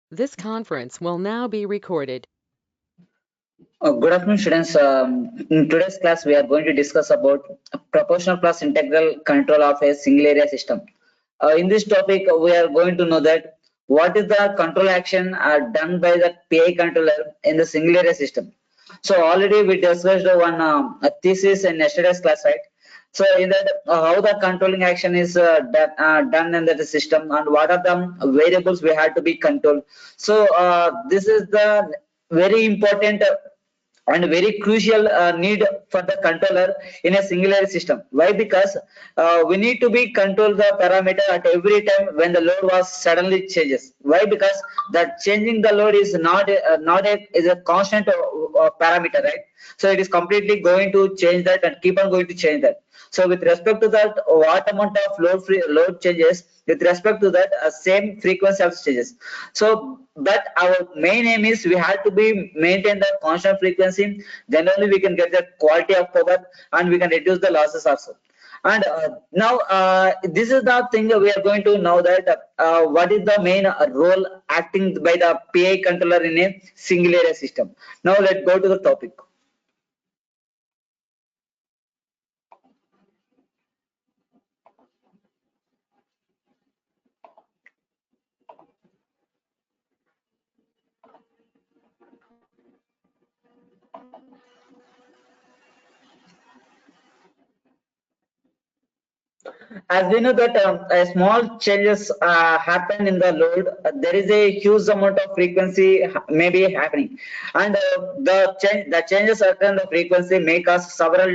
This conference will now be recorded. Good afternoon, students. In today's class, we are going to discuss about proportional plus integral control of a single area system. In this topic, we are going to know that what is the control action done by the PI controller in the single area system. So already we discussed one a thesis in yesterday's class, right? So in that, how the controlling action is done in the system and what are the variables we have to be controlled. So this is the very important and very crucial need for the controller in a singular system. Why? Because we need to be control the parameter at every time when the load was suddenly changes. Why? Because that changing the load is not a is a constant parameter, right? So it is completely going to change that and keep on going to change that. So with respect to that, what amount of load changes, with respect to that, same frequency of changes. So but our main aim is we have to be maintain the constant frequency, then only we can get the quality of power and we can reduce the losses also. And now this is the thing we are going to know that what is the main role acting by the PI controller in a single area system. Now let's go to the topic. As we know that small changes happen in the load, there is a huge amount of frequency may be happening, and the changes in the frequency may cause several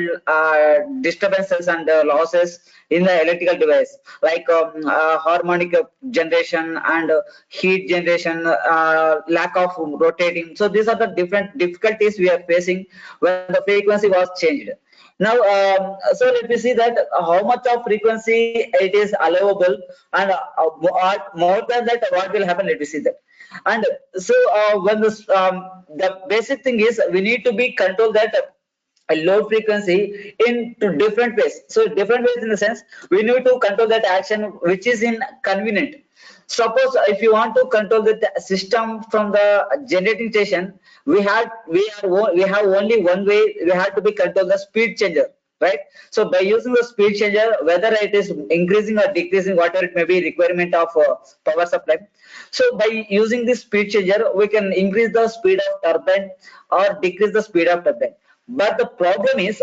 disturbances and losses in the electrical device, like harmonic generation and heat generation, lack of rotating. So these are the different difficulties we are facing when the frequency was changed. Now, so let me see that how much of frequency it is allowable, and more than that, what will happen? Let me see that. And so, when this the basic thing is we need to be control that low frequency in to different ways. So different ways in the sense we need to control that action which is in convenient. Suppose if you want to control the system from the generating station, we have only one way. We have to be control the speed changer, right? So by using the speed changer, whether it is increasing or decreasing, whatever it may be requirement of power supply. So by using this speed changer, we can increase the speed of turbine or decrease the speed of turbine. But the problem is,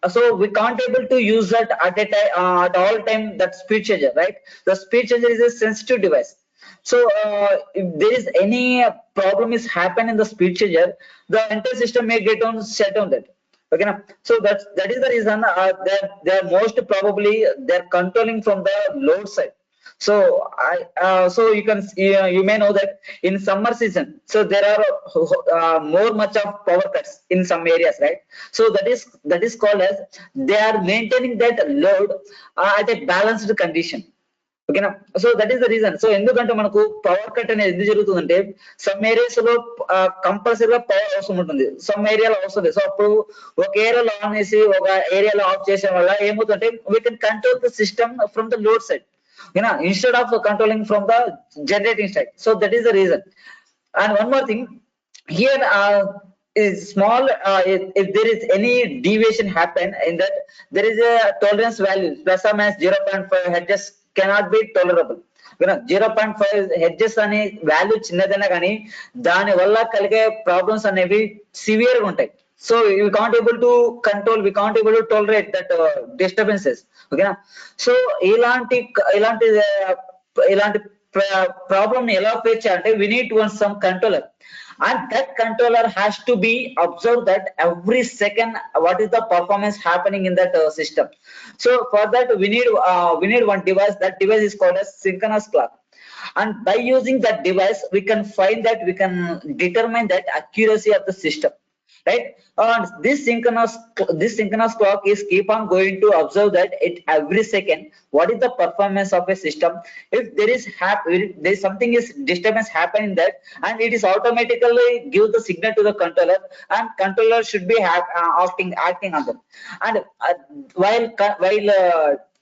so we can't able to use that at a time at all time that speed changer, right? The speed changer is a sensitive device. So if there is any problem is happen in the speed changer, the entire system may get on shut down that. Okay, now so that is the reason they're most probably they're controlling from the load side. So so you may know that in summer season, so there are more much of power cuts in some areas, right? So that is called as they are maintaining that load at a balanced condition. ఓకేనా. So that is the reason. So ఎందుకంటే మనకు power cut అనేది ఎందుకు జరుగుతుందంటే some areas లో కంపల్సరీగా power అవసరం ఉంటుంది, సమ్ ఏరియాలో అవసరం లేదు. సో అప్పుడు ఒక ఏరియాలో ఆన్ చేసి ఒక ఏరియాలో ఆఫ్ చేసే వల్ల ఏమవుతుందంటే we can control the system from the load side, ఓకేనా, instead of controlling from the generating side. So that is the reason. And one more thing here, is small, if there is any deviation happen in that, there is a tolerance value plus or minus 0.5 hertz cannot be tolerable. 0.5 hedges అనే value చిన్నదైనా కానీ దాని వల్ల కలిగే problems అనేవి severe గా ఉంటాయి. So we can't able to control, we can't able to tolerate that disturbances. ఓకేనా. సో ఇలాంటి ఇలాంటి ఇలాంటి ప్రాబ్లమ్ ని ఎలా ఫేస్ చేయాలంటే we need one some controller, and that controller has to be observed that every second what is the performance happening in that system. So for that we need one device. That device is called as synchronous clock, and by using that device we can find that we can determine that accuracy of the system, right? And this synchronous clock is keep on going to observe that it every second what is the performance of a system. If there is something is disturbance happening that, and it is automatically give the signal to the controller, and controller should be acting on them. And while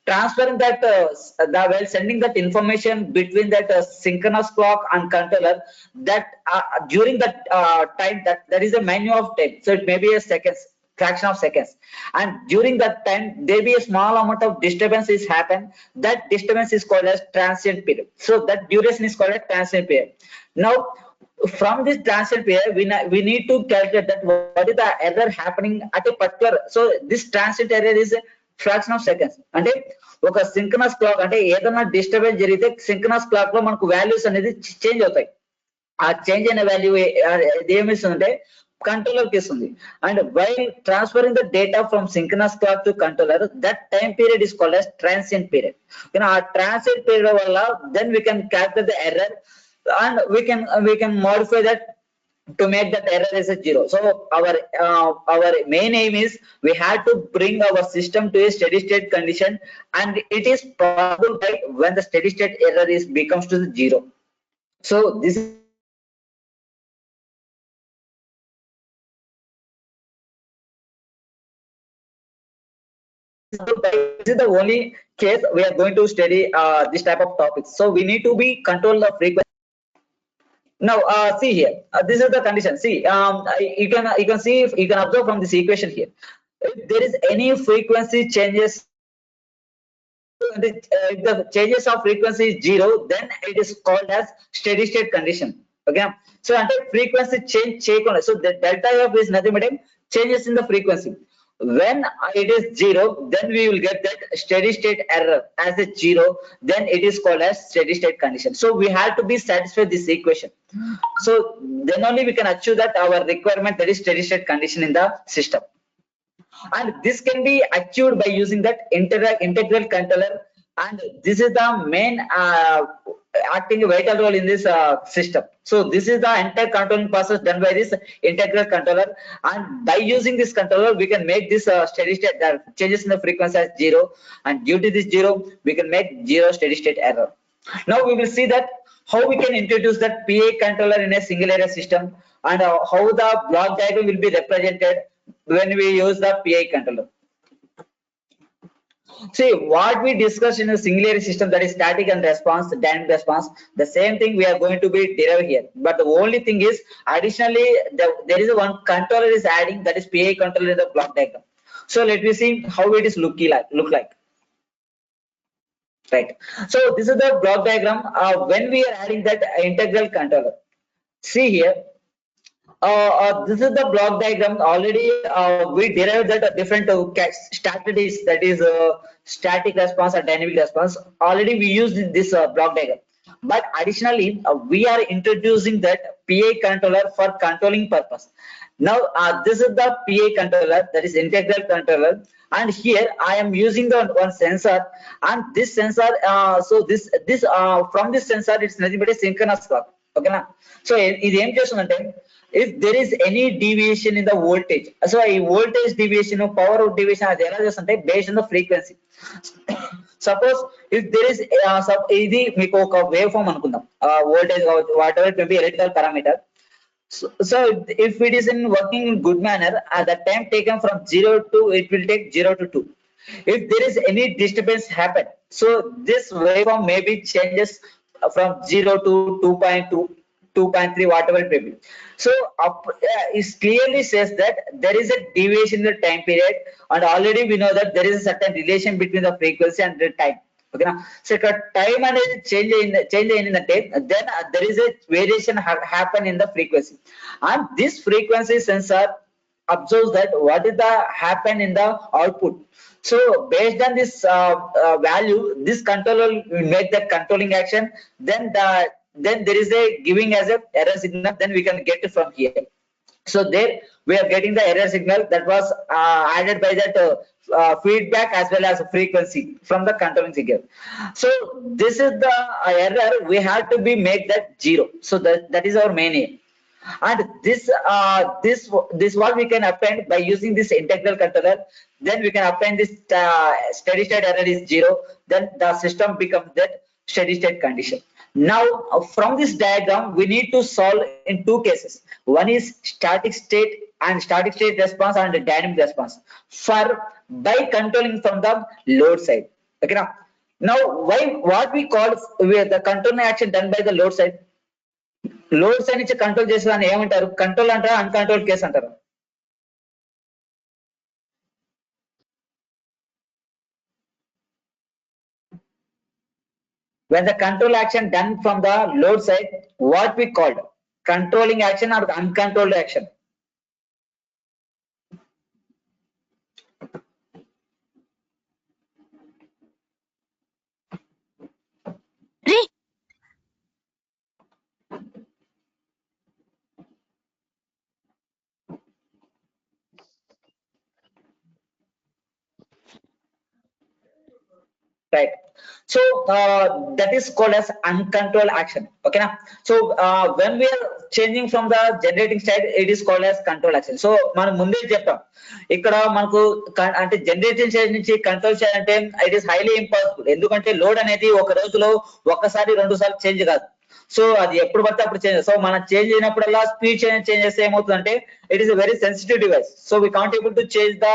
transferring that while sending that information between that synchronous clock and controller, that during that time, that there is a menu of time, so it may be a seconds, fraction of seconds, and during that time there be a small amount of disturbance is happen. That disturbance is called as transient period. So that duration is called as transient period. Now from this transient period, we need to calculate that what is the error happening at a particular. So this transient error is a fraction of seconds. అంటే ఒక synchronous clock అంటే ఏదైనా disturbance జరిగితే synchronous clock లో మనకు values అనేది change అవుతాయి. ఆ చేంజ్ అయిన వాల్యూ ఏమిస్తుందంటే కంట్రోలర్ కి ఇస్తుంది. And while transferring the data from synchronous clock to controller, that time period is called as transient period. ఆ ట్రాన్సియంట్ పీరియడ్ వల్ల then we can calculate the error and we can modify that to make that error as a zero. So our main aim is we have to bring our system to a steady state condition, and it is possible right when the steady state error is becomes to the zero. So this is the only case we are going to study this type of topics. So we need to be control the frequency. Now see here, this is the condition. See, you can see, if you can observe from this equation here, if there is any frequency changes, if the changes of frequency is zero, then it is called as steady state condition. Okay, so until frequency change, so the delta f is nothing but changes in the frequency. When it is zero, then we will get that steady state error as a zero, then it is called as steady state condition. So we have to be satisfied this equation, so then only we can achieve that our requirement, that is steady state condition in the system. And this can be achieved by using that integral controller, and this is the main acting a vital role in this system. So this is the entire controlling process done by this integral controller, and by using this controller we can make this steady state changes in the frequency as zero, and due to this zero we can make zero steady state error. Now we will see that how we can introduce that PA controller in a single area system, and how the block diagram will be represented when we use the PA controller. See, what we discussed in a single area system, that is static and response, dynamic response, the same thing we are going to be derived here. But the only thing is, additionally, there is one controller is adding, that is PA controller in the block diagram. So let me see how it is look like. Right. So this is the block diagram when we are adding that integral controller. See here. This is the block diagram. Already we derived that different strategies, that is static response or dynamic response. Already we used this block diagram, but additionally we are introducing that PA controller for controlling purpose. Now this is the PA controller, that is integral controller, and here I am using the one sensor, and this sensor so this from this sensor it's nothing but a synchronous clock. Okay na? So ఇది ఏం చేస్తుందంటే, if there is any deviation in the voltage, so a voltage deviation or power deviation అది ఎలా చేస్తుంటే based on the frequency. Suppose if there is ఇది మీకు ఒక wave form అనుకుందాం, voltage whatever it may be, electrical parameter. So if it is in working in good manner, at that time taken from 0 to, it will take 0 to 2. If there is any disturbance happen, so this waveform may be changes from 0 to 2.2, 2.3, whatever it may be. So it clearly says that there is a deviation in the time period, and already we know that there is a certain relation between the frequency and the time. Okay na? So time and change in the time, then there is a variation happen in the frequency, and this frequency sensor observes that what is the happen in the output. So based on this value, this controller will make the controlling action, then there is a giving as a error signal, then we can get it from here. So there we are getting the error signal that was added by that feedback as well as frequency from the controlling signal. So this is the error, we have to be make that zero. So that is our main aim, and this what we can append by using this integral controller. Then we can append this steady state error is zero, then the system becomes that steady state condition. Now from this diagram we need to solve in two cases. One is static state response and dynamic response for by controlling from the load side. Okay, now why what we call the controlling action done by the load side, load side నుంచి control చేసేదాన్ని ఏమంటారు? Control అంటారా, uncontrol case అంటారు? When the control action done from the load side, what we called controlling action or uncontrolled action? Right. So that is called as uncontrolled action. Okay, now so when we are changing from the generating side, it is called as control action. So మనం ముందే చెప్తాం ఇక్కడ మనకు అంటే generating side నుంచి control చేయాలంటే it is highly impossible. ఎందుకంటే load అనేది ఒక రోజులో ఒక్కసారి 2 సార్లు చేంజ్ కాదు. సో అది ఎప్పుడు పడితే అప్పుడు చేంజ్. సో మనం చేంజ్ అయినప్పుడల్లా స్పీడ్ చేంజ్ చేస్తే ఏమవుతుందంటే it is very sensitive device. So we can't able to change the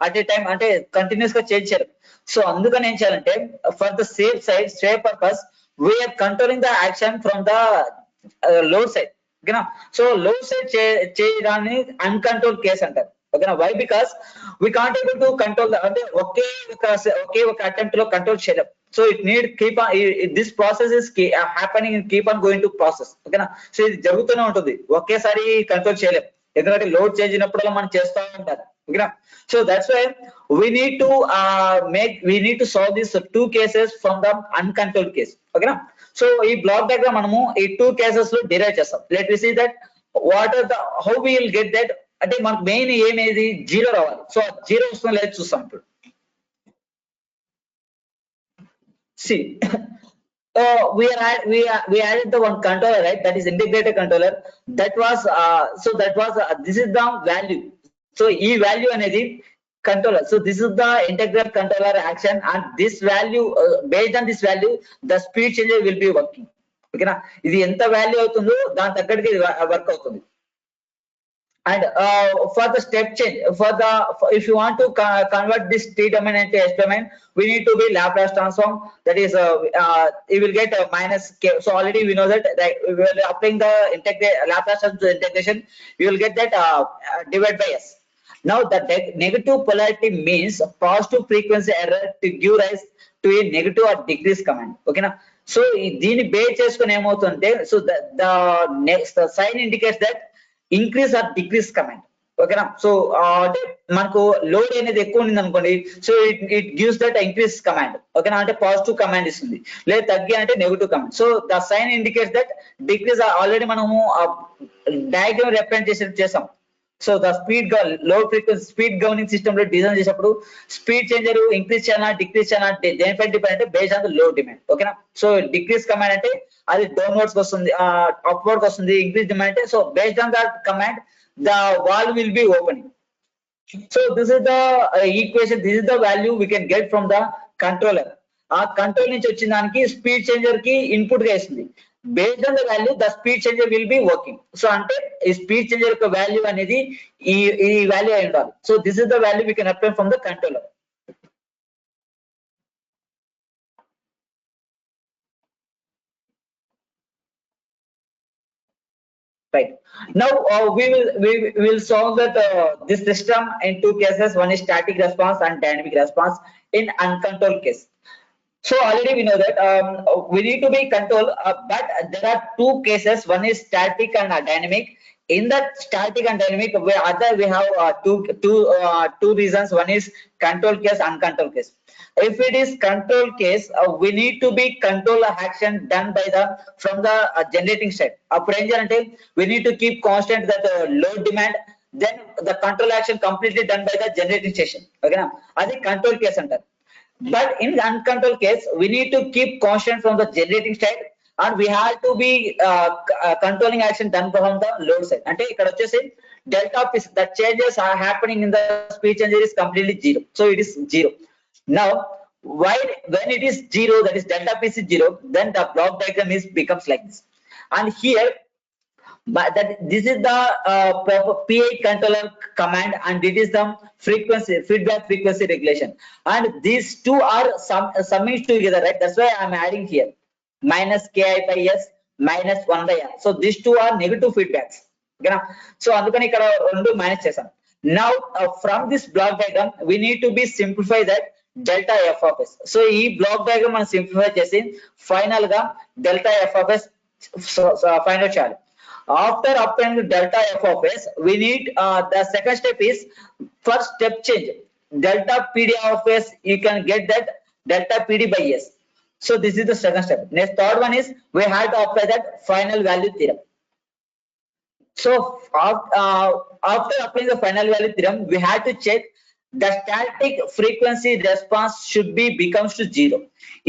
at a time, అంటే కంటిన్యూస్ గా చేంజ్ చేయరు. సో అందుకని ఏం చేయాలంటే for the safe purpose we are controlling the action from the load side. ఓకేనా, so load side చేయడాన్ని uncontrol case అంటారు. ఓకేనా, why? Because we can't able to control, అంటే ఒకే ఒక అటెంప్ట్ లో కంట్రోల్ చేయలేం. So it need keep on, this process is happening, keep on going to process. ఓకేనా, సో ఇది జరుగుతూనే ఉంటుంది, ఒకేసారి కంట్రోల్ చేయలేం, ఎందుకంటే లోడ్ చేంజ్ అయినప్పుడల్లా మనం చేస్తూ ఉంటారు. ఓకేనా, so that's why we need to solve these two cases from the uncontrolled case. Okay na, so ee block diagram manamu ee two cases lo derive chestam. Let me see that what are the, how we will get that, ante manaku main aim edi zero ravali. So zero vastuna ledu chustam ippudu. See we added the one controller, right? That is integrated controller. That was this is the value. So e value anedi controller. So this is the integral controller action, and this value based on this value the speed changer will be working. Okay na, ఇది ఎంత value అవుతుందో దాని తగ్గట్టుగా ఇది work అవుతుంది. And for the step change, if you want to convert this t domain into s domain, we need to be Laplace transform. That is you will get minus k. So already we know that we are applying the Laplace transform to integration, you will get that divided by s. Now the negative polarity means positive frequency error to give rise to a negative or decrease command. Okay na, so దీన్ని base చేసుకుని ఏమవుతుందంటే, so the next sign indicates that increase or decrease command. Okay na, so అంటే మనకు load అనేది ఎక్కువ ఉంది అనుకోండి, so it gives that increase command. Okay na, అంటే పాజిటివ్ కమాండ్ ఇస్తుంది, లేదా తగ్గి అంటే negative command. So the sign indicates that decrease. Already మనము డయాగ్రామ్ రిప్రజెంట్ చేసాం. So the load frequency speed governing system లో డిజైన్ చేసినప్పుడు స్పీడ్ చేంజర్ ఇంక్రీజ్ చేయాలా డిక్రీజ్ చేయాలా అంటే దేనిపై డిపెండ్ అంటే based on the load demand. ఓకేనా, సో డిక్రీజ్ కమాండ్ అంటే అది డౌన్వర్డ్స్ వస్తుంది, అప్వర్డ్ వస్తుంది. ఇంక్రీజ్ డిమాండ్ అంటే so based on that command the valve will be opening. So this is the equation, this is the value we can get from the controller. ఆ control నుంచి వచ్చిన దానికి speed changer కి input గా ఇస్తుంది. Based on the value the speed changer will be working. So ante speed changer యొక్క value అనేది ఈ value అయి ఉండాలి. So this is the value we can apply from the controller. Right, now we will solve that this system in two cases. One is static response and dynamic response in uncontrolled case. So already we know that we need to be controlled, but there are two cases. One is static and dynamic. In that static and dynamic, we have two reasons. One is control case, uncontrolled case. If it is control case, we need to be control action done by from the generating side. We need to keep constant that load demand. Then the control action completely done by the generating station. Okay, now that's control case under. But in the uncontrolled case, we need to keep constant from the generating side, and we have to be controlling action done from the load side. Ante ikkada vachesi delta p, the changes are happening in the speed changer is completely zero. So it is zero. Now when it is zero, that is delta p is zero, then the block diagram becomes like this. And here but that this is the proper PI controller command, and it is the frequency feedback frequency regulation, and these two are summing together, right? That's why I'm adding here minus ki by s minus 1 by r. So these two are negative feedbacks. Okay, so అందుకని ఇక్కడ రెండు minus చేసాం. Now from this block diagram we need to be simplify that delta f of s. So ఈ block diagram మనం simplify చేసి final గా delta f of s find out చేయాలి. After applying delta f of s, we need the second step is first step change delta pd of s. You can get that delta pd by s. So this is the second step. Next, third one is we have to apply that final value theorem. So after applying the final value theorem, we have to check the static frequency response should be becomes to 0.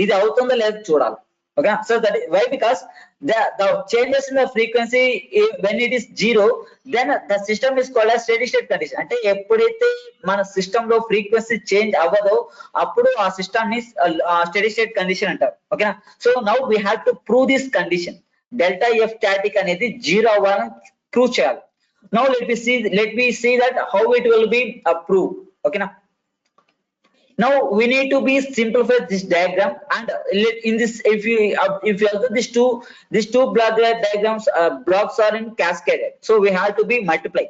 ఇది అవుతుందో లేదో చూడాలి. Okay, so that is why, because the changes in the frequency when it is 0, then the system is called as steady state condition. అంటే ఎప్పుడైతే మన system లో frequency change అవ్వదో అప్పుడు ఆ సిస్టమ్ ని స్టడీ స్టేట్ కండిషన్ అంటారు. ఓకేనా, so now we have to prove this condition delta F static అనేది 0 అవ్వాలని ప్రూవ్ చేయాలి. Now let me see that how it will be proved. ఓకేనా, now we need to be simplify this diagram, and in this if you also these two block diagrams blocks are in cascaded, so we have to be multiply.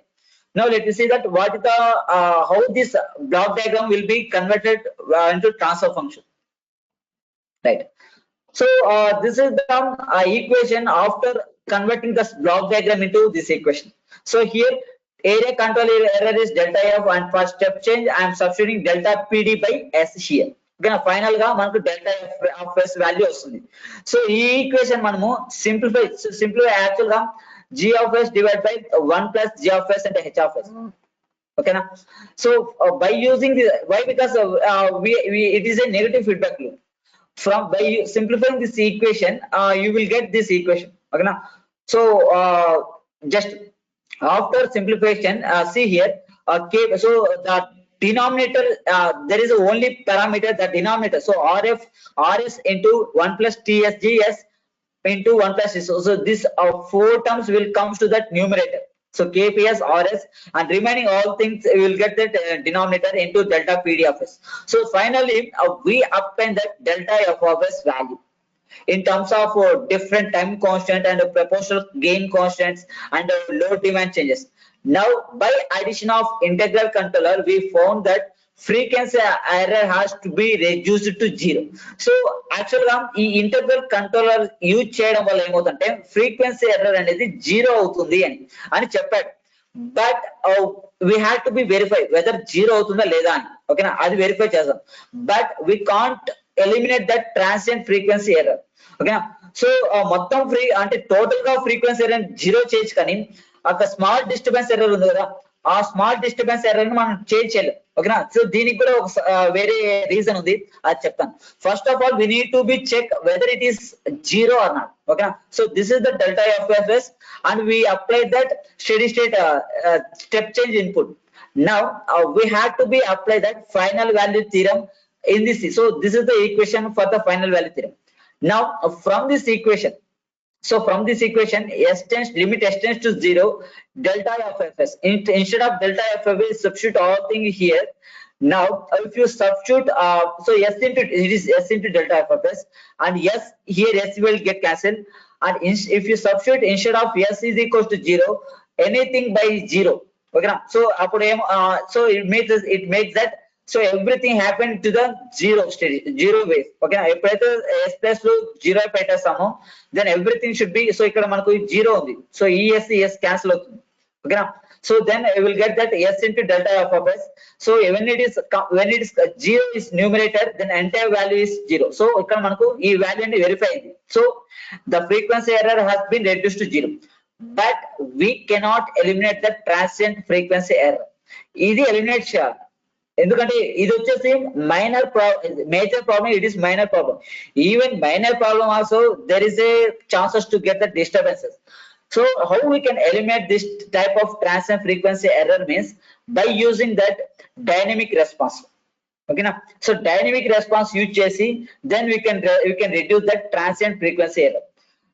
Now let me see that what is the how this block diagram will be converted into transfer function, right? So this is the equation after converting this block diagram into this equation. So here area control error is delta f, and for step change I am substituting delta pd by s here. Okay, final ga manaku delta f of s value vastundi. So ee equation manamu simplify actual ga g of s divided by 1 plus g of s and h of s. Okay na, so by using the why, because it is a negative feedback loop. From by simplifying this equation you will get this equation. Okay na, so just after simplification see here so the denominator there is only parameter, the denominator, so rs into 1 plus tsgs into 1 plus s. So this 4 terms will come to that numerator, so kps rs, and remaining all things will get that denominator into delta pd of s. So finally we obtain that delta f of s value in terms of different time constant and proportional gain constants and load demand changes. Now by addition of integral controller we found that frequency error has to be reduced to 0. So actually ఈ integral controller use చేయడం వల్ల ఏమవుతుందంటే frequency error అనేది 0 అవుతుంది అని చెప్పాడు. But we had to be verify whether 0 అవుతుందా లేదా అని. ఓకేనా, అది వెరిఫై చేద్దాం. But we can't eliminate that transient frequency error. ఓకేనా, సో మొత్తం ఫ్రీ అంటే టోటల్ గా ఫ్రీక్వెన్సీ ఎర్రర్ 0 చేయొచ్చు, కానీ ఒక స్మాల్ డిస్టర్బెన్స్ ఎర్రర్ ఉంది కదా, ఆ స్మాల్ డిస్టర్బెన్స్ ఎర్రర్ ని మనం చేంజ్ చేయలేం. ఓకేనా, సో దీనికి కూడా ఒక వేరే రీజన్ ఉంది, అది చెప్తాను. First of all we need to be check whether it is 0 or not. ఓకేనా, so this is the delta FFS and we applied that steady state step change input. Now we have to be apply that final value theorem in this. So this is the equation for the final value theorem. Now from this equation, so from this equation s tends limit s tends to 0 delta of fs. Instead of delta of fs substitute all thing here. Now if you substitute so s into it is s into delta of fs, and yes here s will get cancelled, and if you substitute instead of s is equals to 0 anything by 0. Okay, so so it makes that so everything happened to the 0 stage, 0 ways. Okay, ఎప్పుడైతే s plus లో 0 పెట్టేస్తామో then everything should be, so ఇక్కడ మనకు 0 ఉంది, so es cancel అవుతుంది. Okay, so then I will get that s into delta of s. So when it is 0 is numerator, then entire value is 0. So ఇక్కడ మనకు ఈ value ని verify అయింది. So the frequency error has been reduced to 0. But we cannot eliminate the transient frequency error. ఇది eliminate చేయాలి, ఎందుకంటే ఇది వచ్చేసి minor major problem, it is minor problem. Even minor problem also there is a chances to get the disturbances. So how we can eliminate this type of transient frequency error means by using that dynamic response. Okay na, so dynamic response use chesi then we can reduce that transient frequency error.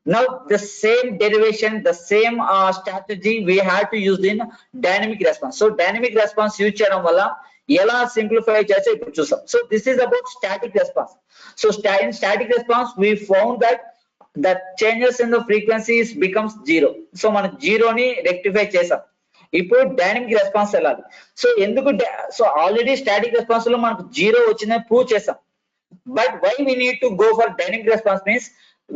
Now the same derivation, the same strategy we have to use in dynamic response. So dynamic response use చేయడం వల్ల ఎలా simplify చేస్తే ఇప్పుడు చూసాం. So this is about static response. So in static response we found that the changes in the frequencies becomes zero. So మనం జీరోని rectify చేసాం. ఇప్పుడు dynamic response వెళ్ళాలి. సో ఎందుకు సో ఆల్రెడీ స్టాటిక్ రెస్పాన్స్ లో మనకు జీరో వచ్చిందని ప్రూవ్ చేసాం. But why we need to go for dynamic response means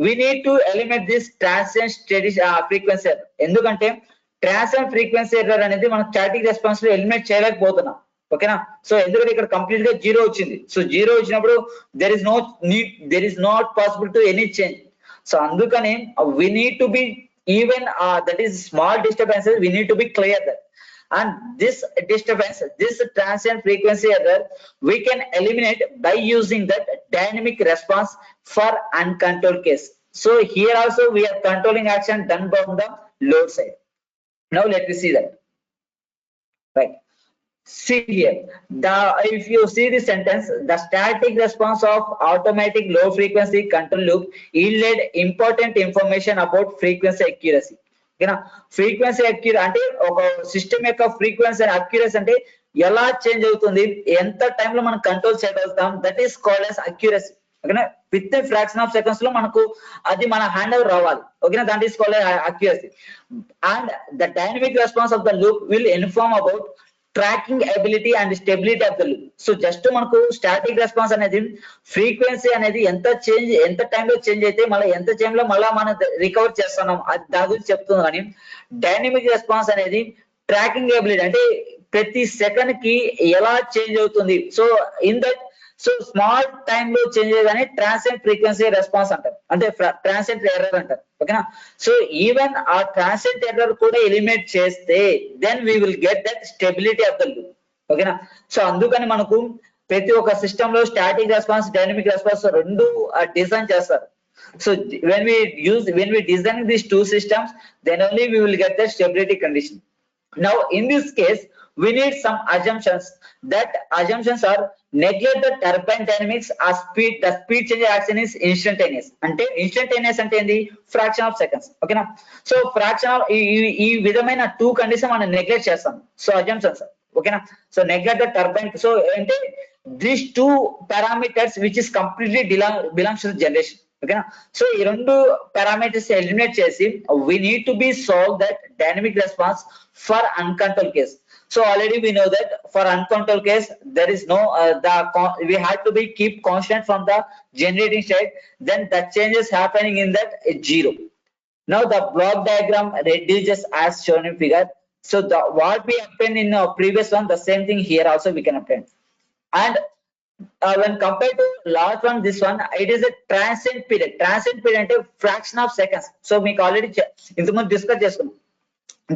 we need to eliminate this transient steady frequency error. ఎందుకంటే transient frequency error అనేది మనం static response లో eliminate చేయలేకపోతున్నాం. ఓకేనా? సో ఎందుకంటే ఇక్కడ కంప్లీట్ గా జీరో వచ్చింది. సో జీరో వచ్చినప్పుడు there is not possible to any change. So అందుకని we need to be even that is small disturbances we need to be clear that. And this disturbance, this transient frequency error, we can eliminate by using that dynamic response for uncontrolled case. So here also we have controlling action done from the load side. Now let me see that. Right. See here, if you see the sentence, the static response of automatic low frequency control loop yielded important information about frequency accuracy. ఓకేనా? Frequency accuracy అంటే ఒక system యొక్క frequency accuracy అంటే ఎలా change అవుతుంది, ఎంత టైంలో మనం కంట్రోల్ చేయగలుగుతాం, that is called as accuracy. ఓకేనా? విత్ ఫ్రాక్షన్ ఆఫ్ సెకండ్స్ లో మనకు అది మన హ్యాండ్ ఓవర్ రావాలి. ఓకేనా? That is called accuracy. And the dynamic response of the loop will inform about tracking ability and stability of the loop. So just మనకు static response అనేది frequency అనేది ఎంత టైంలో చేంజ్ అయితే మళ్ళీ ఎంత టైంలో మళ్ళీ మనం రికవర్ చేస్తున్నాం అది దాని గురించి చెప్తుంది. కానీ డైనమిక్ రెస్పాన్స్ అనేది ట్రాకింగ్ ఎబిలిటీ అంటే ప్రతి సెకండ్ కి ఎలా చేంజ్ అవుతుంది. So in that so small time లో చేంజ్ అయ్యేదాన్ని ట్రాన్సియంట్ ఫ్రీక్వెన్సీ రెస్పాన్స్ అంటారు, అంటే ట్రాన్సియంట్ ఎర్రర్ అంటారు. ఓకేనా? సో ఈవెన్ ఆ ట్రాన్సియంట్ ఎర్రర్ కూడా ఎలిమినేట్ చేస్తే then we will get that stability of the loop. ఓకేనా? సో అందుకని మనకు ప్రతి ఒక్క సిస్టమ్ లో స్టాటిక్ రెస్పాన్స్ డైనమిక్ రెస్పాన్స్ రెండు డిజైన్ చేస్తారు. So when we design these two systems, then only we will get the stability condition. Now in this case we need some assumptions. That assumptions are neglect the turbine dynamics as the speed change action is instantaneous. అంటే instantaneous అంటే ఏంది? fraction of seconds. ఓకేనా? So fraction of ఈ విధమైన two condition మనం neglect చేస్తాం. So assumptions. ఓకేనా? So neglect the turbine. So అంటే these two parameters which is completely belongs to the generation. ఓకేనా? సో ఈ రెండు పారామీటర్స్ ఎలిమినేట్ చేసి we need to be solve that dynamic response for uncontrolled case. So already we know that for uncontrolled case there is no we have to be keep constant from the generating state, then the changes happening in that is zero. Now the block diagram reduces as shown in figure. So what we obtained in previous one, the same thing here also we can obtain. And when compared to last one, this one, it is a transient period. Transient period అంటే fraction of seconds. So మీకు already ఇంతకుముందు discuss చేసుకున్నాం.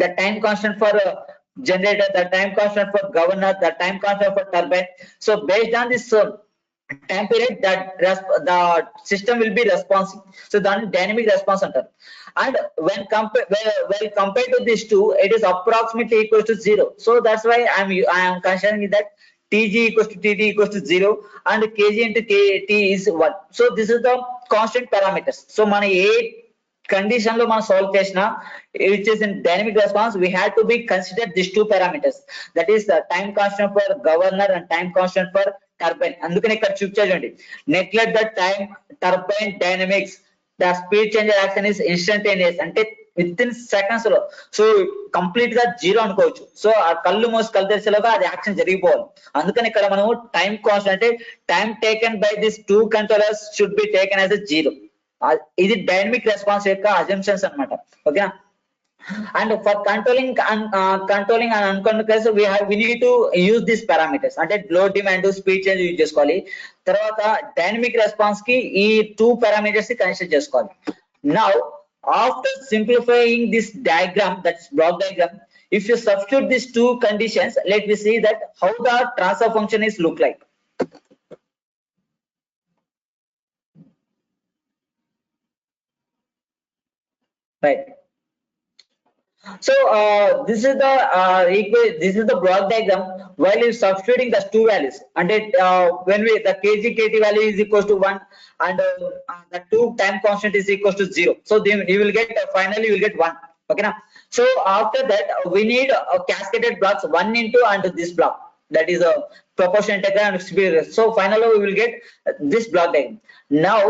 The time constant for generator, the time constant for governor, the time constant for turbine. So based on this time period, that the system will be responsive. So then dynamic response antaru. And when compared to these two, it is approximately equal to 0. So that's why I am considering that Tg equals to Tt equals to 0 and Kg into Kt is 1. So this is the constant parameters. So మన ఏ condition లో మనం solve చేసినా which is in dynamic response we had to be consider these two parameters, that is the time constant for governor and time constant for turbine. అందుకని ఇక్కడ చూపించండి neglect the time turbine dynamics, the speed change action is instantaneous అంటే with in seconds లో. So complete గా zero అనుకోవచ్చు. So ఆ కళ్ళు మోసి కళ్ళు తెరిచేలాగా అది యాక్షన్ జరిగిపోవాలి. అందుకని ఇక్కడ మనము టైం కాస్ట్ అంటే time taken by this two controllers should be taken as a zero. ఇది డైనమిక్ రెస్పాన్స్ యొక్క అజంప్షన్స్ అన్నమాట. ఓకేనా? And for controlling and uncontrolled case we need to use these parameters అంటే load demand speed change use చేసుకోవాలి. తర్వాత dynamic response కి ఈ two parameters ని కన్సిడర్ చేసుకోవాలి. Now after simplifying this diagram, that's block diagram, if you substitute these two conditions, let me see that how the transfer function is look like. Right. So this is the this is the block diagram while you substituting the two values, and when we the kg kt value is equals to 1 and the two time constant is equals to 0. So then you will get finally you will get 1. Okay now. So after that we need cascaded blocks 1 into and this block, that is a proportion integral and superior. So finally we will get this block diagram. Now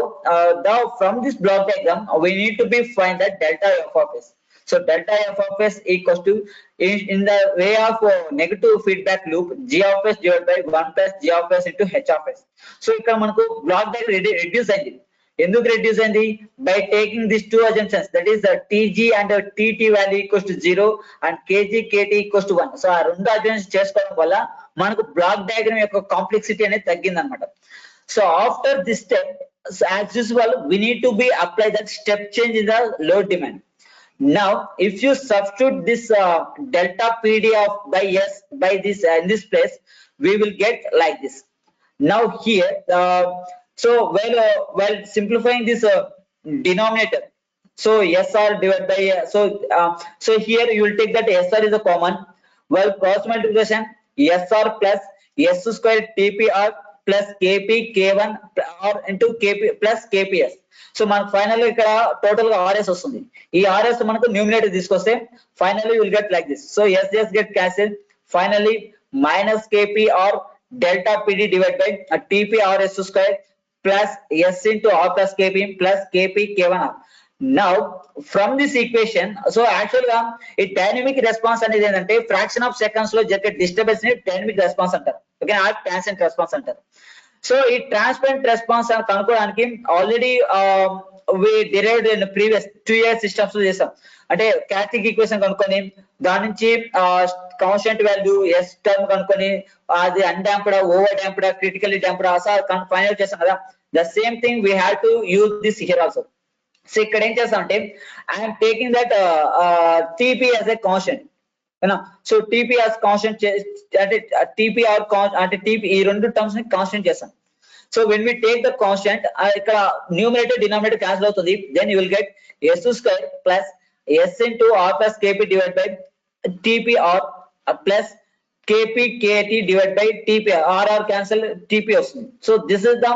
from this block diagram we need to be find that delta f of s. So delta f of s equals to in the way of negative feedback loop g of s divided by 1 plus g of s into h of s. So ఇక్కడ మనకు block diagram reduce అయింది. ఎందుకు reduce అయింది? By taking this two assumptions, that is tg and tt value equals to 0 and kg kt equals to 1. So ఆ రెండు assumptions చేసుకోవడం వల్ల మనకు బ్లాక్ డయాగ్రమ్ యొక్క కాంప్లెక్సిటీ అనేది తగ్గింది అనమాట. So after this step, as usual we need to be apply that step change in the load demand. Now if you substitute this delta pd of by s by this in this place, we will get like this. Now here so while simplifying this denominator, so sr divided by so here you will take that sr is a common, while cross multiplication sr plus s square tpr plus kp k1 or into kp plus kps. So మనకు final ఇక్కడ total గా rs వస్తుంది. ఈ rs మనకు numerator తీసుకొస్తే finally will get like this. So s get cancel, finally minus kp or delta pd divided by tp rs square plus s into r plus kp plus kp k1r. Now from this equation, so actually ఈ dynamic response అనేది ఏంటంటే fraction of seconds లో జరిగే disturbance ని dynamic response అంటారు. Okay, ఆ transient response అంటారు. So ఈ ట్రాన్స్పరెంట్ రెస్పాన్స్ కనుక్కోవడానికి already we derived in previous 2 year systems చేసాం. అంటే క్యారెక్టరిస్టిక్ ఈక్వేషన్ కనుక్కొని దాని నుంచి కాన్స్టెంట్ వాల్యూ ఎస్ టర్మ్ కనుక్కొని అది undamped over damped critically damped అసలు ఫైనల్ చేసాం కదా. The same thing we have to use this here also. So ఇక్కడ ఏం చేస్తామంటే I'm taking that TP as a constant. So TP as constant అంటే TP or అంటే TP ఈ రెండు టర్మ్స్ ని కాన్స్టెంట్ చేస్తాం. So when we take the constant ఇక్కడ న్యూమరేటర్ డినామినేటర్ క్యాన్సిల్ అవుతుంది. Then you will get s square plus s into r plus kp divided by TP r plus kp kt divided by TP r cancel TP వస్తుంది. So this is the,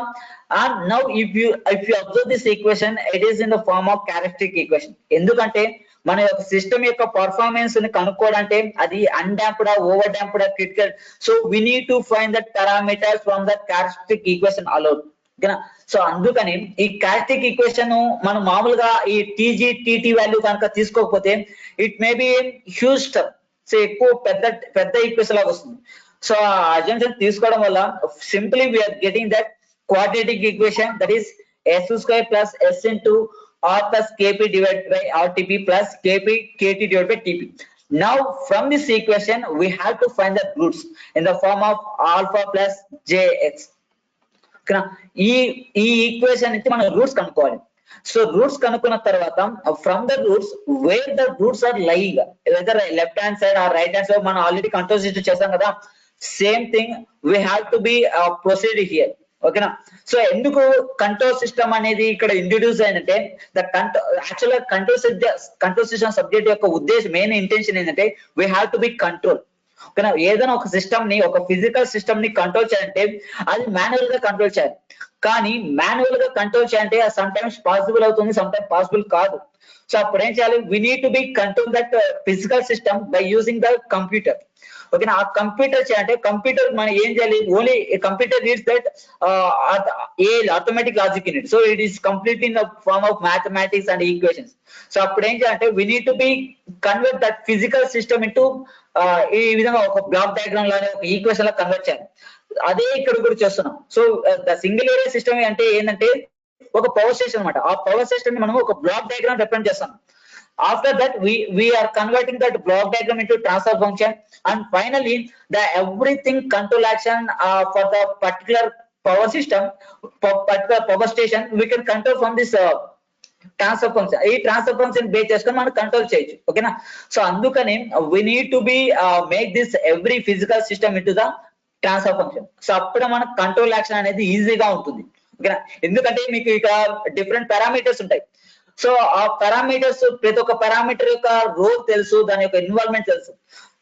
and now if you observe this equation, it is in the form of characteristic equation. ఎందుకంటే మన యొక్క system యొక్క performance ని కనుక్కోవాలంటే అది undamped over damped critical. So we need to find that parameters from that characteristic equation allowed. ఓకేనా? So అందుకని ఈ క్యారెక్టరిస్టిక్ ఈక్వేషన్ మనం మామూలుగా ఈ TG TT వాల్యూ కనుక తీసుకోకపోతే it may be huge term. So ఎక్కువ పెద్ద ఈక్వేషన్ లాగా వస్తుంది. సో ఆ అజంప్షన్ తీసుకోవడం వల్ల simply we're getting that quadratic equation, that is s square plus s into r plus kp divided by rtp plus kp kt divided by tp. Now from this equation we have to find the roots in the form of alpha plus jx. ఈ equation నుంచి మనం roots కనుక్కోవాలి. So roots కనుక్కున్న తర్వాత from the roots where the roots are lying, whether left hand side or right hand side, మనం already control system చేసాం కదా. Same thing we have to be proceed here. ఓకేనా? So ఎందుకు control system అనేది ఇక్కడ introduce అయిందంటే the actual గా control system subject యొక్క ఉద్దేశం, మెయిన్ ఇంటెన్షన్ ఏంటంటే we have to be control. ఓకేనా? ఏదైనా ఒక సిస్టమ్ ని, ఒక ఫిజికల్ సిస్టమ్ ని కంట్రోల్ చేయాలంటే అది మాన్యువల్ గా కంట్రోల్ చేయాలి. కానీ మాన్యువల్ గా కంట్రోల్ చేయాలంటే సమ్ టైమ్స్ పాసిబుల్ అవుతుంది, సమ్ టైమ్స్ పాసిబుల్ కాదు. సో అప్పుడు ఏం చేయాలి? We need to be control that physical system by using the computer. ఓకేనా? ఆ కంప్యూటర్ చేయాలంటే కంప్యూటర్ మనం ఏం చేయాలి? Only computer needs that a automatic logic in it. So it is complete in the form of mathematics and equations. So అప్పుడు ఏం చేయాలంటే we need to be convert that physical system into ఈ విధంగా ఒక block diagram లాగా ఒక equation లా convert చేయాలి. అదే ఇక్కడ కూడా చేస్తున్నాం. So the single area system అంటే ఏంటంటే ఒక పవర్ స్టేషన్ అనమాట. ఆ పవర్ స్టేషన్ ని మనం ఒక బ్లాక్ డయాగ్రామ్ రిప్రజెంట్ చేస్తాం. After that we are converting that block diagram into transfer function, and finally the everything control action for the particular power system, particular power station we can control from this transfer function. ఈ transfer function base చేసుకొని మనం control చేయొచ్చు. ఓకేనా? So అందుకని we need to be make this every physical system into the transfer function. So అప్పుడు మనకు control action అనేది ఈజీగా ఉంటుంది. ఓకేనా? ఎందుకంటే మీకు ఇక్కడ డిఫరెంట్ పారామీటర్స్ ఉంటాయి. సో ఆ పారామీటర్స్ ప్రతి ఒక్క పారామీటర్ యొక్క రోల్ తెలుసు, దాని యొక్క ఇన్వాల్వ్మెంట్ తెలుసు.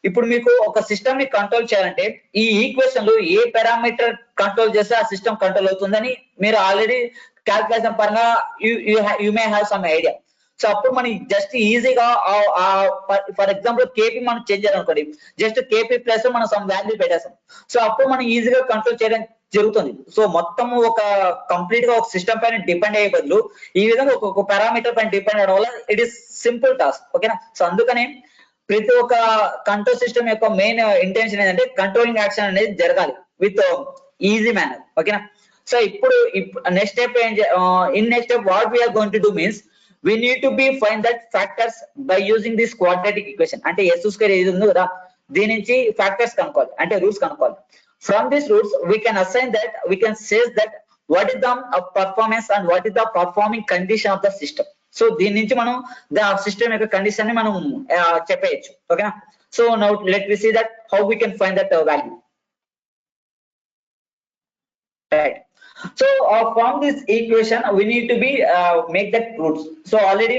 ఇప్పుడు మీకు ఒక సిస్టమ్ ని కంట్రోల్ చేయాలంటే ఈ ఈక్వేషన్ లో ఏ పారామీటర్ కంట్రోల్ చేస్తే ఆ సిస్టమ్ కంట్రోల్ అవుతుందని మీరు ఆల్రెడీ క్యాల్కులేషన్ పరంగా you may have some idea. So అప్పుడు మనం జస్ట్ ఈజీగా ఫర్ ఎగ్జాంపుల్ కేపీ మనం చేంజ్ చేయాలనుకోండి, జస్ట్ కేపీ ప్లస్ మనం సమ్ వాల్యూ పెట్టేస్తాం. సో అప్పుడు మనం ఈజీగా కంట్రోల్ చేయడం జరుగుతుంది. సో మొత్తం ఒక కంప్లీట్ గా ఒక సిస్టమ్ పైన డిపెండ్ అయ్యే బదులు ఈ విధంగా ఒక్కొక్క పారామీటర్ పైన డిపెండ్ అవడం వల్ల ఇట్ ఈస్ సింపుల్ టాస్క్. ఓకేనా. సో అందుకని ప్రతి ఒక్క కంట్రోల్ సిస్టమ్ యొక్క మెయిన్ ఇంటెన్షన్ ఏంటంటే కంట్రోలింగ్ యాక్షన్ అనేది జరగాలి విత్ ఈజీ మేనర్. ఓకేనా. సో ఇప్పుడు next step next step what we're going to do means we need to be find that factors by using this quadratic equation. అంటే s square ఏది ఉందో కదా దీని నుంచి ఫ్యాక్టర్స్ కనుక్కోవాలి, అంటే రూట్స్ కనుక్కోవాలి. From these roots we can assign that, we can say that what is the performance and what is the performing condition of the system. So దీని నుంచి మనం సిస్టమ్ యొక్క కండిషన్ ని మనం చెప్పేయచ్చు. ఓకేనా. So now let we see that how we can find that value. Right. So from this equation we need to be make that roots. So already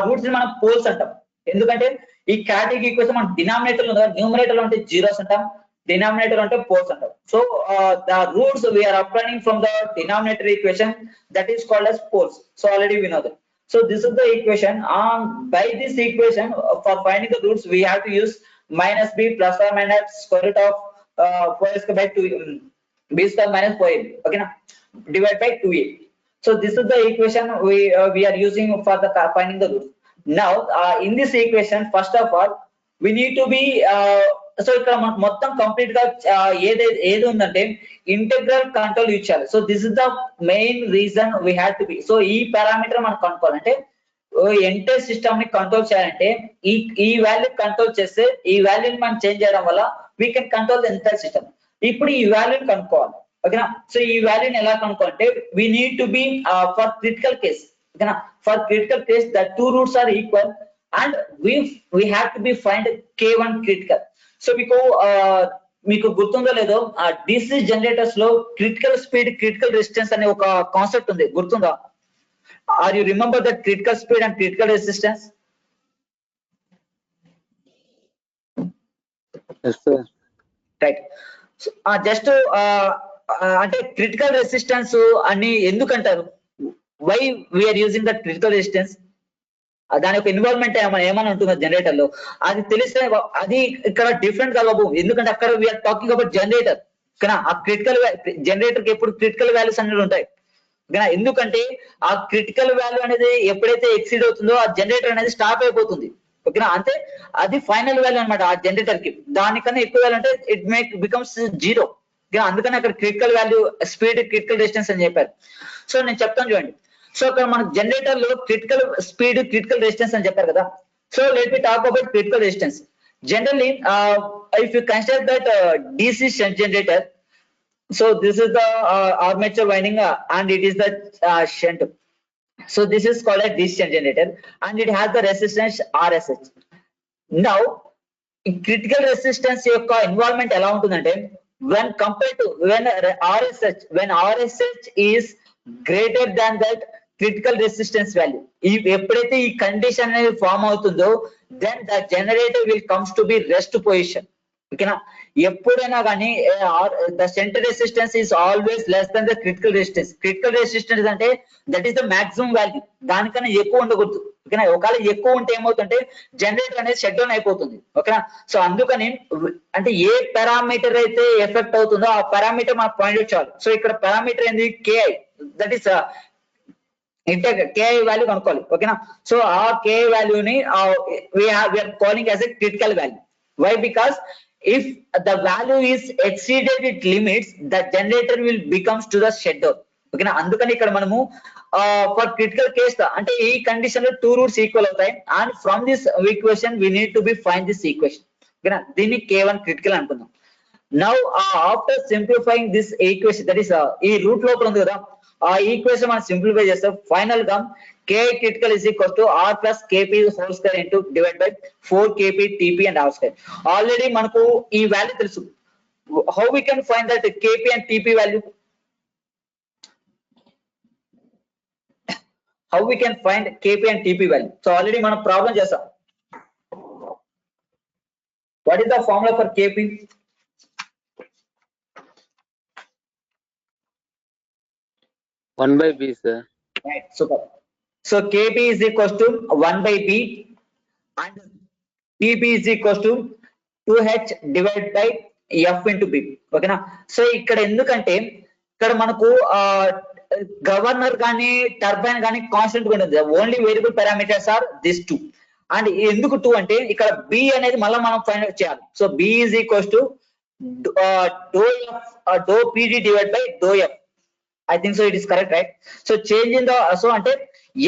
roots ని మనం పోల్స్ అంటాం, ఎందుకంటే ఈ క్యాటగిరీ ఈక్వేషన్ మనం డినామినేటర్ లో numerator అంటే zeros అంటాం, denominator అంటే పోల్స్ అంటాం. So the roots we are obtaining from the denominator equation, that is called as poles. So already we know that. So this is the equation. By this equation for finding the roots we have to use minus b plus or minus square root of 4 square by 2 b square minus 4ab. Okay na, divide by 2a. So this is the equation we are using for the finding the roots. Now in this equation first of all we need to be so ఇక్కడ మనకు మొత్తం complete గా ఏది ఉందంటే integral control use చేయాలి. So this is the main reason we have to B. So ఈ parameter మనం కనుక్కోవాలంటే entire system ని కంట్రోల్ చేయాలంటే ఈ వాల్యూ కంట్రోల్ చేస్తే ఈ వాల్యూని మనం చేంజ్ చేయడం వల్ల we can control the entire system. ఇప్పుడు ఈ వాల్యూని కనుక్కోవాలి. ఓకేనా. సో ఈ వాల్యూని ఎలా కనుక్కోవాలంటే we need to be for critical case. ఓకేనా. For critical case the two roots are equal and we have to be find k1 critical. So మీకు గుర్తుందో లేదో DC జనరేటర్స్ లో క్రిటికల్ స్పీడ్ క్రిటికల్ రెసిస్టెన్స్ అనే ఒక కాన్సెప్ట్ ఉంది, గుర్తుందా? Are you remember that critical speed and critical resistance? Right. Just అంటే critical resistance అని ఎందుకంటారు? Why we're using that critical resistance? దాని యొక్క ఇన్వాల్వ్మెంట్ ఏమైనా ఉంటుందో జనరేటర్ లో, అది తెలిస్తే అది ఇక్కడ డిఫరెంట్ గా బాబు. ఎందుకంటే అక్కడ వీఆర్ టాకింగ్ అబౌట్ జనరేటర్. కానీ ఆ క్రిటికల్ జనరేటర్ కి ఎప్పుడు క్రిటికల్ వాల్యూస్ అనేవి ఉంటాయి. ఎందుకంటే ఆ క్రిటికల్ వాల్యూ అనేది ఎప్పుడైతే ఎక్సీడ్ అవుతుందో ఆ జనరేటర్ అనేది స్టాప్ అయిపోతుంది. ఓకేనా. అంటే అది ఫైనల్ వాల్యూ అనమాట ఆ జనరేటర్ కి. దానికన్నా ఎక్కువ వాల్యూ అంటే ఇట్ బికమ్స్ జీరో. అందుకని అక్కడ critical value speed critical distance అని చెప్పారు. సో నేను చెప్తాను చూడండి. సో అక్కడ మన జనరేటర్ లో క్రిటికల్ స్పీడ్ క్రిటికల్ రెసిస్టెన్స్ అని చెప్పారు కదా. So let me talk about critical resistance. Generally if you consider that DC shunt generator, so this is the armature winding and it is the shunt. So this is called a DC shunt generator and it has the resistance RSH. Now critical resistance యొక్క involvement ఎలా ఉంటుందంటే when compared to when RSH is greater than that critical resistance value, ఎప్పుడైతే ఈ condition అనేది form అవుతుందో then the generator will comes to be rest position. ఓకేనా. ఎప్పుడైనా కానీ the center resistance is always less than the critical resistance. critical resistance అంటే that is the maximum value, దానికన్నా ఎక్కువ ఉండకూడదు. ఓకేనా. ఒకవేళ ఎక్కువ ఉంటే ఏమవుతుంటే జనరేటర్ అనేది షట్ డౌన్ అయిపోతుంది. ఓకేనా. సో అందుకని అంటే ఏ పారామీటర్ అయితే ఎఫెక్ట్ అవుతుందో ఆ పారామీటర్ మనకు పాయింట్ అవుట్ చేయాలి. సో ఇక్కడ పారామీటర్ ఏంది? KI, that is KI value కనుక్కోవాలి. ఓకేనా. సో ఆ KI వాల్యూని we are calling as a critical value. Why? Because if the value is exceeded its limits, the generator will becomes to the shutdown. ఓకేనా. అందుకని ఇక్కడ మనము for critical case అంటే ఈ కండిషన్ లో టూ రూట్స్ ఈక్వల్ అవుతాయి and from this equation we need to be find this equation. ఓకేనా. దీన్ని K1 క్రిటికల్ అనుకుందాం. Now after simplifying this equation, that is ఈ రూట్ లోపల ఉంది కదా, ఆ ఈక్వేషన్ మనం సింప్లిఫై చేస్తాం. ఫైనల్ గా K critical is equal to R plus KP whole square into divided by 4 KP TP and R square. Already మనకు ఈ వాల్యూ తెలుసు. How we can find that KP and TP value? how we can find kp and tp value. So already మనం problem చేసాం. What is the formula for kp? One by b, sir. Right, super. So kp is equals to 1 by b and tp is equals to 2h divided by f into b. ఓకేనా? So ఇక్కడ ఎందుకంటే ఇక్కడ మనకు governor కానీ turbine కానీ constant ఉంటుంది. Only variable parameters are this two. And ఎందుకు two అంటే ఇక్కడ బి అనేది మళ్ళీ మనం ఫైండ్ అవుట్ చేయాలి. So B is equals to do F do PD divide by do F. I think so it is correct, right? So change in the అంటే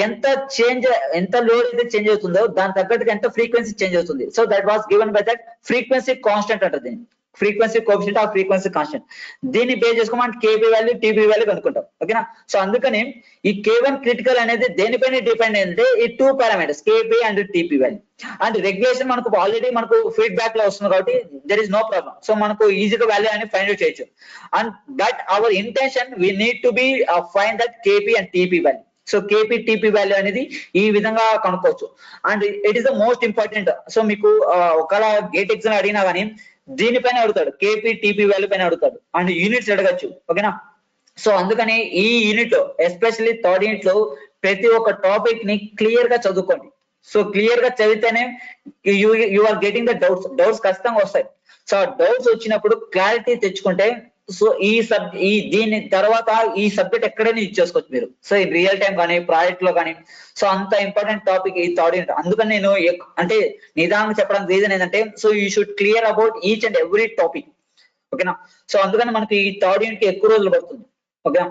ఎంత change ఎంత లోడ్ అయితే చేంజ్ అవుతుందో దాని తగ్గట్టుగా ఎంత ఫ్రీక్వెన్సీ చేంజ్ అవుతుంది. So that was given by that frequency constant అంటారు దీన్ని. Frequency coefficient off frequency constant. దీన్ని బేస్ చేసుకుని మనం కేపీ వాల్యూ టీపీ వాల్యూ కనుక్కుంటాం. ఓకేనా? సో అందుకని ఈ K1 క్రిటికల్ అనేది దేనిపైన డిపెండ్ అంటే ఈ two parameters KP and TP value. And regulation మనకు ఆల్రెడీ మనకు ఫీడ్బ్యాక్ లో వస్తుంది కాబట్టి there is no problem. So మనకు ఈజీగా వాల్యూ అని ఫైండ్ అవుట్ చేయొచ్చు. And but our intention we need to be find that KP and TP value. So KP TP value అనేది ఈ విధంగా కనుక్కోవచ్చు. And it is the most important. So మీకు ఒకవేళ గేట్ ఎగ్జామ్ అడిగినా కానీ దీనిపైన అడుగుతాడు, కేపీ టీపీ వాల్యూ పైన అడుగుతాడు అండ్ యూనిట్స్ అడగచ్చు. ఓకేనా? సో అందుకని ఈ యూనిట్ లో ఎస్పెషల్లీ థర్డ్ యూనిట్ లో ప్రతి ఒక్క టాపిక్ ని క్లియర్ గా చదువుకోండి. సో క్లియర్ గా చదివితేనే you are getting the doubts ఖచ్చితంగా వస్తాయి. సో డౌట్స్ వచ్చినప్పుడు క్లారిటీ తెచ్చుకుంటే సో ఈ దీని తర్వాత ఈ సబ్జెక్ట్ ఎక్కడైనా యూజ్ చేసుకోవచ్చు మీరు. సో ఈ రియల్ టైం కానీ ప్రాజెక్ట్ లో కానీ. సో అంత ఇంపార్టెంట్ టాపిక్ ఈ థర్డ్ యూనిట్. అందుకని నేను అంటే నిదానంగా చెప్పడానికి రీజన్ ఏంటంటే so you should clear about each and every topic. ఓకేనా? సో అందుకని మనకి ఈ థర్డ్ యూనిట్ కి ఎక్కువ రోజులు పడుతుంది. ఓకేనా?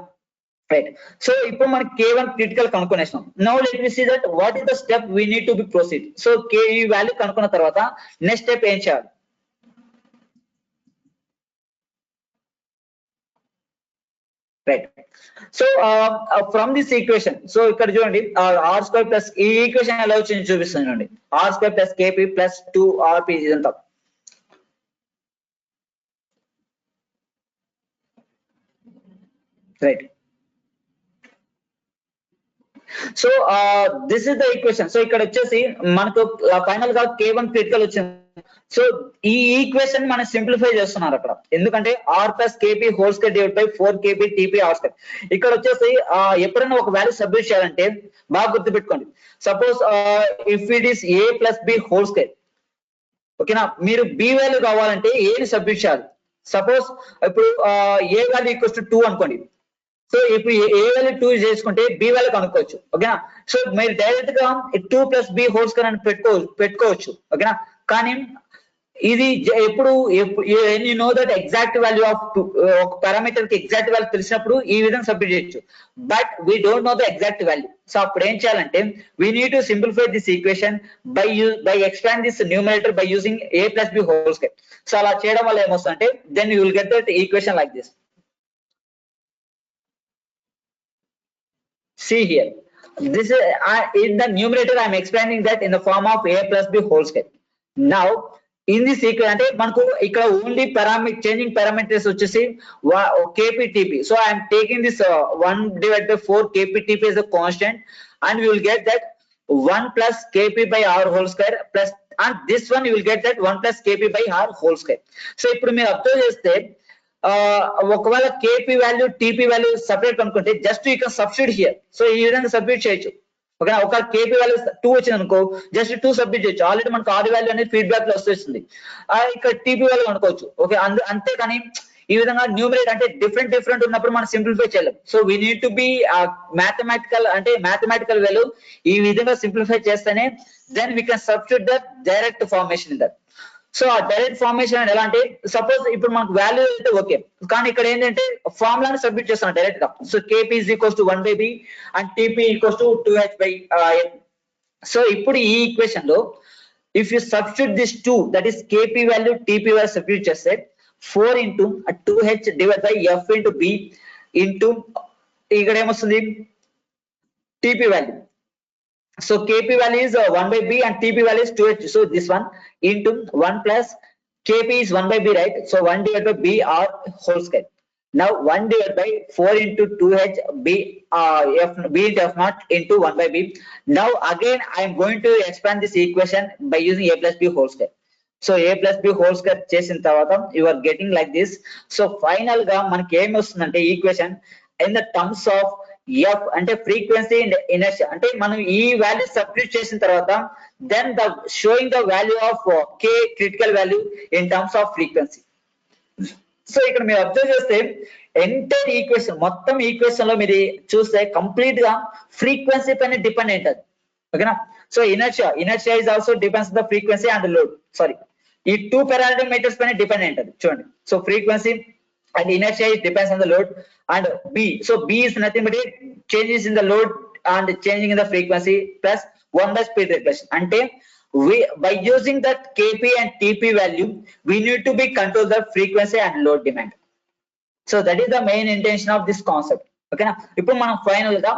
రైట్. సో ఇప్పుడు మనకి K1 క్రిటికల్ కనుక్కునేసాం. Now let we see that what is the step we need to be proceed. So ఈ వాల్యూ కనుక్కున్న తర్వాత నెక్స్ట్ స్టెప్ ఏం చేయాలి? Right. So from this equation so ఇక్కడ చూడండి ఆర్ స్క్వేర్ ప్లస్ ఈ ఈక్వేషన్ ఎలా వచ్చింది చూపిస్తాను చూడండి. R square plus KP plus 2RP ఇదంతా. Right. So this is the equation. So ఇక్కడ వచ్చేసి మనకు ఫైనల్ గా K1 క్రిటికల్ వచ్చింది. సో ఈ ఈక్వేషన్ మనం సింప్లిఫై చేస్తున్నారు అక్కడ. ఎందుకంటే R plus KP whole square divide by 4KP TP R square. ఇక్కడ వచ్చేసి ఎప్పుడైనా ఒక వాల్యూ సబ్మిట్ చేయాలంటే బాగా గుర్తుపెట్టుకోండి. Suppose if it is A plus B whole square. ఓకేనా? మీరు బి వాల్యూ కావాలంటే ఏని సబ్మిట్ చేయాలి. సపోజ్ ఇప్పుడు ఏ వాల్యూ ఈక్వల్స్ టు 2 అనుకోండి. సో ఇప్పుడు ఏ వాల్యూ 2 చేసుకుంటే బి వాల్యూ కనుక్కోవచ్చు. ఓకేనా? సో మీరు డైరెక్ట్ గా 2 ప్లస్ బి హోల్ స్క్వేర్ అని పెట్టుకోవచ్చు. ఓకేనా? కానీ ఇది ఎప్పుడు you know that exact value of ఒక పారామీటర్ కి ఎగ్జాక్ట్ వాల్యూ తెలిసినప్పుడు ఈ విధంగా సబ్మిట్ చేయొచ్చు. But we don't know the exact value. So అప్పుడు ఏం చేయాలంటే we need to simplify this equation by expand this numerator by using A plus B whole square. So అలా చేయడం వల్ల ఏమొస్తుందంటే then you will get that equation like this. See here, this is in the numerator I am expanding that in the form of a plus b whole square. Now in this equation అంటే మనకు ఇక్కడ only changing parameters వచ్చేసి KPTP. So I am taking this 1 divided by 4 KPTP as a constant and we will get that 1 plus KP by r whole square plus and this one you will get that 1 plus KP by r whole square. So ఇప్పుడు మీరు observe చేస్తే ఒకవేళ KP value TP value separate అనుకుంటే just you can substitute here. So ఈ విధంగా substitute చేయొచ్చు. Okay? ఒక KP value 2 వచ్చింది అనుకో జస్ట్ 2 సబ్స్టిట్యూట్ చేయొచ్చు. ఆల్రెడీ మనకు ఆర్ వాల్యూ అనేది ఫీడ్బ్యాక్ లో వస్తుంది. ఇక్కడ టీపీ వాల్యూ అనుకోవచ్చు. ఓకే? అంతేకాని ఈ విధంగా న్యూమరేటర్ అంటే డిఫరెంట్ ఉన్నప్పుడు మనం సింప్లిఫై చేయలేం. So we need to be mathematical value ఈ విధంగా సింప్లిఫై చేస్తేనే then we can substitute that direct formation in that. So ఆ డైరెక్ట్ ఫార్మేషన్ ఎలా అంటే సపోజ్ ఇప్పుడు మనకు వాల్యూ అయితే ఓకే, కానీ ఇక్కడ ఏంటంటే ఫార్ములాని సబ్మిట్ చేస్తాను డైరెక్ట్ గా. So KP is equals to 1 by b and TP equals to 2h by n. So ఇప్పుడు ఈ ఈక్వేషన్ లో if you substitute this 2 that is KP value TP value substitute చేస్తే 4 into 2h divide by f into b into ఇక్కడ ఏమొస్తుంది TP value. So KP value is 1 by b and TP value is 2h. So this one into 1 plus KP is 1 by b, right? So 1 divided by b r whole square. Now 1 divided by 4 into 2h b into f naught into 1 by b. Now again I am going to expand this equation by using a plus b whole square. So a plus b whole square చేసిన తర్వాత you are getting like this. So final గా మనకి ఏమి వస్తుందంటే equation in the terms of f అంటే frequency and inertia అంటే మనం ఈ వాల్యూ సబ్స్టిట్యూట్ చేసిన తర్వాత then the showing the value of k critical value in terms of frequency. So ఇక్కడ మీరు అబ్జర్వ్ చేస్తే ఎంటైర్ ఈక్వేషన్ మొత్తం ఈక్వేషన్ లో మీరు చూస్తే కంప్లీట్ గా ఫ్రీక్వెన్సీ పైన డిపెండ్ అయింటది ఓకేనా. So inertia is also depends the frequency and load sorry ఈ 2 పారామీటర్స్ పైన డిపెండ్ అయింటది చూడండి. So frequency and inertia is depends on the load and b. So b is nothing but changes in the load and changing in the frequency plus 1 by speed regression అంటే we by using that kp and tp value we need to be control the frequency and load demand. So that is the main intention of this concept okay na. Ipudu manam final ga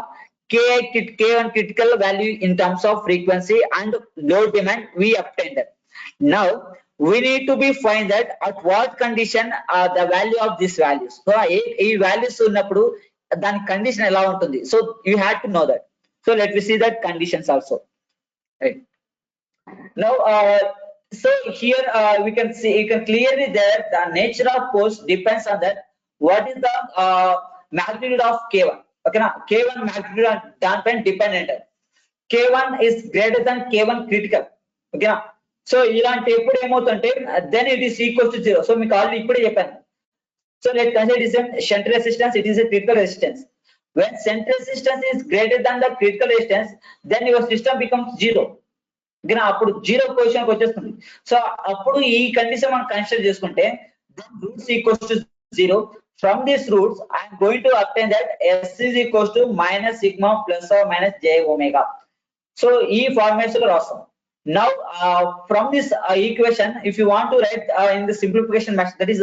k1 critical value in terms of frequency and load demand we obtained that. Now we need to be find that at what condition the value of these values. So ee values unnappudu dani condition ela untundi. So you have to know that. So let me see that conditions also, right? Now so here we can see you can clearly there the nature of force depends on that what is the magnitude of k1 okay na. K1 magnitude దానిపైన dependent k1 is greater than k1 critical okay na. So ఇలాంటి ఎప్పుడు ఏమవుతుంటే then it is equal to 0. So మీకు already ఇప్పుడే చెప్పాను. So let's consider it is a shunt resistance, it is a critical resistance. When shunt resistance is greater than the critical resistance then your system becomes 0 అప్పుడు 0 position వచ్చేస్తుంది. So అప్పుడు ఈ condition మనం consider చేసుకుంటే roots equals to 0. From this roots I'm going to obtain that s is equals to minus sigma plus or minus j omega. So ఈ formats లో రాస్తాం. Now from this equation if you want to write in the simplification method that is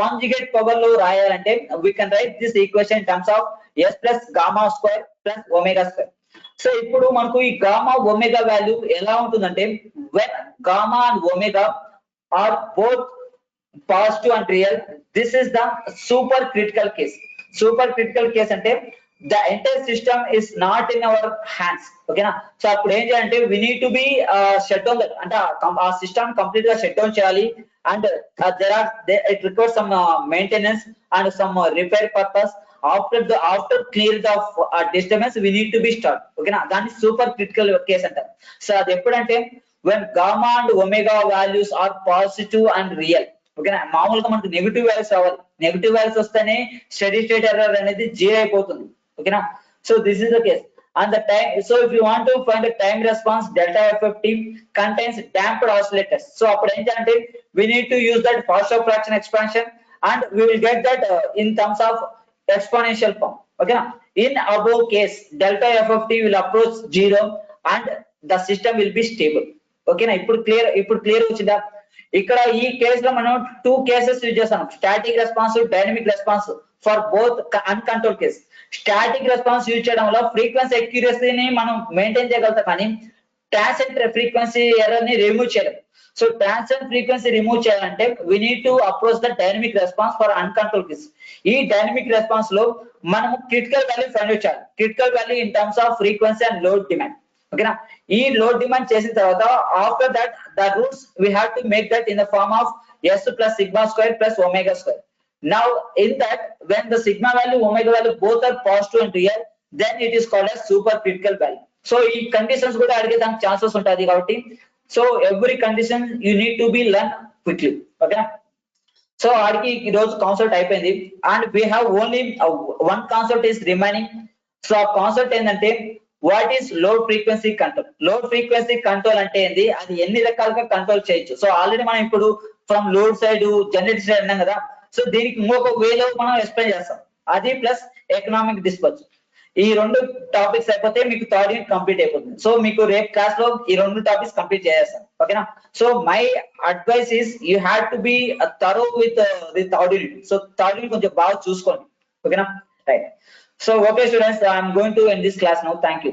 conjugate power లో రాయాలంటే we can write this equation in terms of s plus gamma square plus omega square. So ఇప్పుడు మనకు ఈ gamma omega value ఎలా ఉంటుందంటే when gamma and omega are both positive and real this is the super critical case. Super critical case అంటే the entire system is not in our hands okay na. So అప్పుడు ఏం చేయాలంటే we need to be shut down that అంటే ఆ system complete గా shut down చేయాలి and it requires some maintenance and some repair purpose. After clear the disturbance we need to be stopped okay na. దాన్ని super critical case అంటారు. So అది ఎప్పుడంటే when gamma and omega values are positive and real okay na. మామూలుగా మనకు negative values రావాలి. Negative values వస్తేనే steady state error అనేది 0 అయిపోతుంది okay na. So this is the case and the time. So if you want to find the time response delta FFT contains damped oscillators. So appudu em cheyante we need to use that partial fraction expansion and we will get that in terms of exponential form okay na. In above case delta FFT will approach 0 and the system will be stable okay na. ఇప్పుడు clear వచ్చిందా. ఇక్కడ ఈ case లో మనం 2 cases use చేస్తాం static response dynamic response for both uncontrol case. Static response use చేయడం వల్ల frequency అక్యురసీని మనం మెయింటైన్ చేయగలుగుతాం కానీ ట్రాన్సియంట్ ఫ్రీక్వెన్సీ ఎర్రర్ ని రిమూవ్ చేయలేం. సో ట్రాన్సియంట్ ఫ్రీక్వెన్సీ రిమూవ్ చేయాలంటే we need to approach the dynamic response for uncontrolled case. ఈ డైనమిక్ రెస్పాన్స్ లో మనం క్రిటికల్ వాల్యూ ఫైండ్ అవుట్ చేయాలి. Critical value in terms off frequency and load demand ఓకేనా. ఈ load demand చేసిన తర్వాత after that the roots we have to make that in the form of s plus sigma square plus omega square. Now in that when the sigma value omega value both are positive and real then it is called as super critical value. So ఈ conditions కూడా అడిగేదానికి chances ఉంటుంది కాబట్టి so every condition you need to B learn quickly okay. So ఆడికి ఈ రోజు concept అయిపోయింది and we have only one concept is remaining. So ఆ కాన్సెప్ట్ ఏంటంటే what is load frequency control. Load frequency control అంటే ఏంది, అది ఎన్ని రకాలుగా కంట్రోల్ చేయొచ్చు. సో ఆల్రెడీ మనం ఇప్పుడు from load side generator side అన్నాం కదా. సో దీనికి ఇంకొక వేలో మనం ఎక్స్ప్లెయిన్ చేస్తాం, అది ప్లస్ ఎకనామిక్ డిస్పాచ్. ఈ రెండు టాపిక్స్ అయిపోతే మీకు థర్డ్ యూనిట్ కంప్లీట్ అయిపోతుంది. సో మీకు రేపు క్లాస్ లో ఈ రెండు టాపిక్స్ కంప్లీట్ చేసేస్తాను ఓకేనా. So my advice is you have to B thorough with the third unit. So third unit కొంచెం బాగా చూసుకోండి ఓకేనా. Right. So okay students, I'm going to end this class now. Thank you.